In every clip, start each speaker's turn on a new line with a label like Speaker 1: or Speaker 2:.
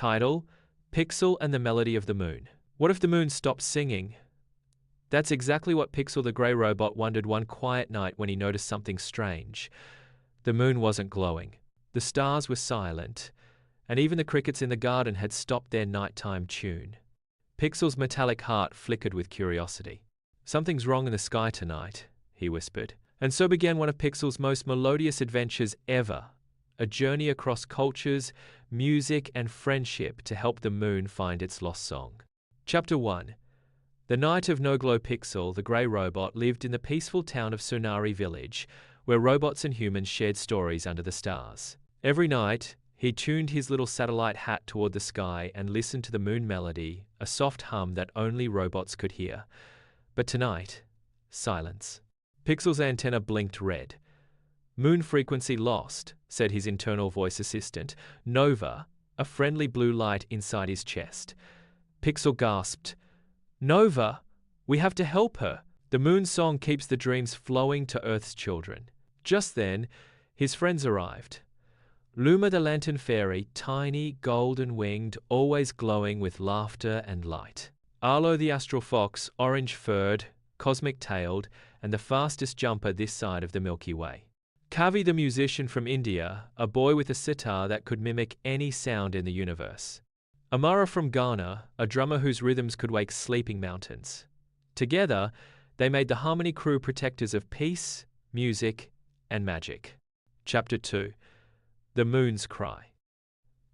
Speaker 1: Title: Pixel and the Melody of the Moon. What if the moon stopped singing? That's exactly what Pixel the grey robot wondered one quiet night when he noticed something strange. The moon wasn't glowing. The stars were silent, and even the crickets in the garden had stopped their nighttime tune. Pixel's metallic heart flickered with curiosity. "Something's wrong in the sky tonight," he whispered. And so began one of Pixel's most melodious adventures ever, a journey across cultures, music, and friendship to help the moon find its lost song. Chapter 1. The night of no-glow Pixel, the grey robot, lived in the peaceful town of Sunari Village, where robots and humans shared stories under the stars. Every night, he tuned his little satellite hat toward the sky and listened to the moon melody, a soft hum that only robots could hear. But tonight, silence. Pixel's antenna blinked red. "Moon frequency lost," said his internal voice assistant, Nova, a friendly blue light inside his chest. Pixel gasped, "Nova, we have to help her. The moon's song keeps the dreams flowing to Earth's children." Just then, his friends arrived. Luma the lantern fairy, tiny, golden-winged, always glowing with laughter and light. Arlo the astral fox, orange-furred, cosmic-tailed, and the fastest jumper this side of the Milky Way. Kavi the musician from India, a boy with a sitar that could mimic any sound in the universe. Amara from Ghana, a drummer whose rhythms could wake sleeping mountains. Together, they made the Harmony Crew protectors of peace, music, and magic. Chapter 2. The Moon's Cry.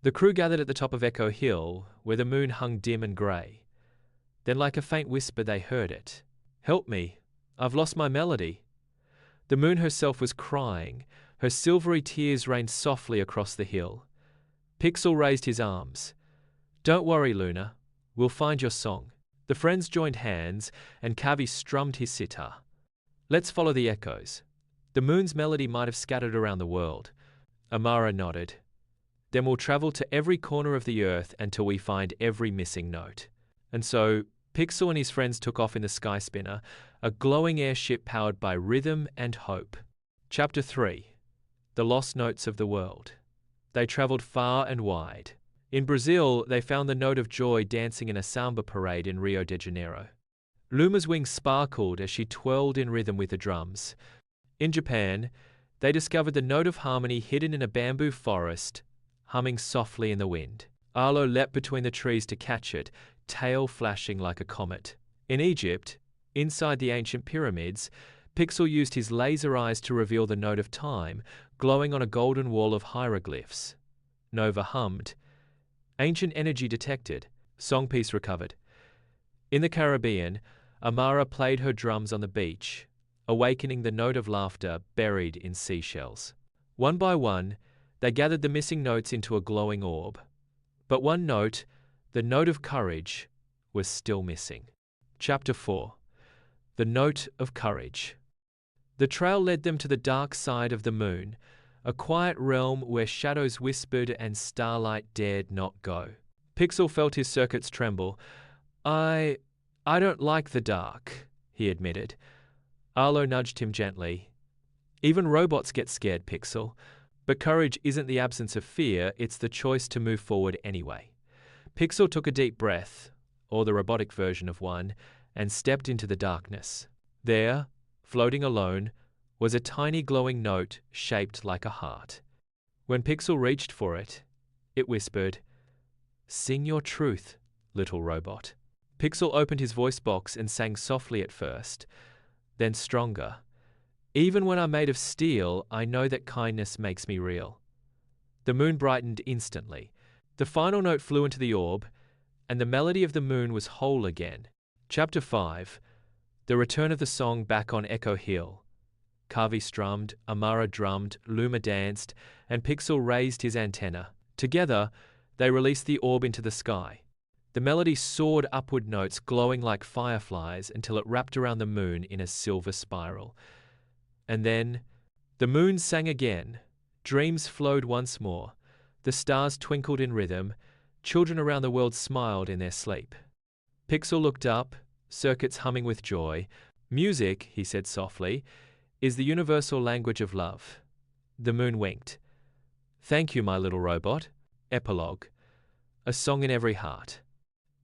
Speaker 1: The crew gathered at the top of Echo Hill, where the moon hung dim and grey. Then, like a faint whisper, they heard it. "Help me, I've lost my melody." The moon herself was crying. Her silvery tears rained softly across the hill. Pixel raised his arms. "Don't worry, Luna. We'll find your song." The friends joined hands, and Kavi strummed his sitar. "Let's follow the echoes. The moon's melody might have scattered around the world." Amara nodded. "Then we'll travel to every corner of the earth until we find every missing note." And so, Pixel and his friends took off in the Sky Spinner, a glowing airship powered by rhythm and hope. Chapter 3. The Lost Notes of the World. They traveled far and wide. In Brazil, they found the note of joy dancing in a samba parade in Rio de Janeiro. Luma's wings sparkled as she twirled in rhythm with the drums. In Japan, they discovered the note of harmony hidden in a bamboo forest, humming softly in the wind. Arlo leapt between the trees to catch it, tail flashing like a comet. In Egypt, inside the ancient pyramids, Pixel used his laser eyes to reveal the note of time, glowing on a golden wall of hieroglyphs. Nova hummed. Ancient energy detected. Song piece recovered. In the Caribbean, Amara played her drums on the beach, awakening the note of laughter buried in seashells. One by one, they gathered the missing notes into a glowing orb. But one note, the note of courage, was still missing. Chapter 4. The Note of Courage. The trail led them to the dark side of the moon, a quiet realm where shadows whispered and starlight dared not go. Pixel felt his circuits tremble. I don't like the dark," he admitted. Arlo nudged him gently. "Even robots get scared, Pixel. But courage isn't the absence of fear, it's the choice to move forward anyway." Pixel took a deep breath, or the robotic version of one, and stepped into the darkness. There, floating alone, was a tiny glowing note shaped like a heart. When Pixel reached for it, it whispered, "Sing your truth, little robot." Pixel opened his voice box and sang softly at first, then stronger. "Even when I'm made of steel, I know that kindness makes me real." The moon brightened instantly. The final note flew into the orb, and the melody of the moon was whole again. Chapter 5. The Return of the Song back on Echo Hill. Kavi strummed, Amara drummed, Luma danced, and Pixel raised his antenna. Together, they released the orb into the sky. The melody soared upward notes glowing like fireflies until it wrapped around the moon in a silver spiral. And then, the moon sang again. Dreams flowed once more. The stars twinkled in rhythm. Children around the world smiled in their sleep. Pixel looked up, circuits humming with joy. "Music," he said softly, "is the universal language of love." The moon winked. "Thank you, my little robot." Epilogue. a song in every heart.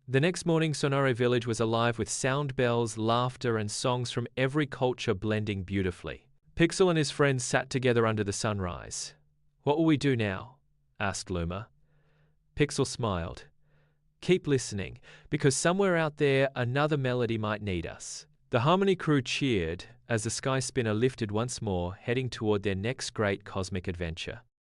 Speaker 1: The next morning, Sonore Village was alive with sound bells, laughter, and songs from every culture blending beautifully. Pixel and his friends sat together under the sunrise. "What will we do now?" asked Luma. Pixel smiled. "Keep listening, because somewhere out there another melody might need us." The Harmony crew cheered as the Sky Spinner lifted once more, heading toward their next great cosmic adventure.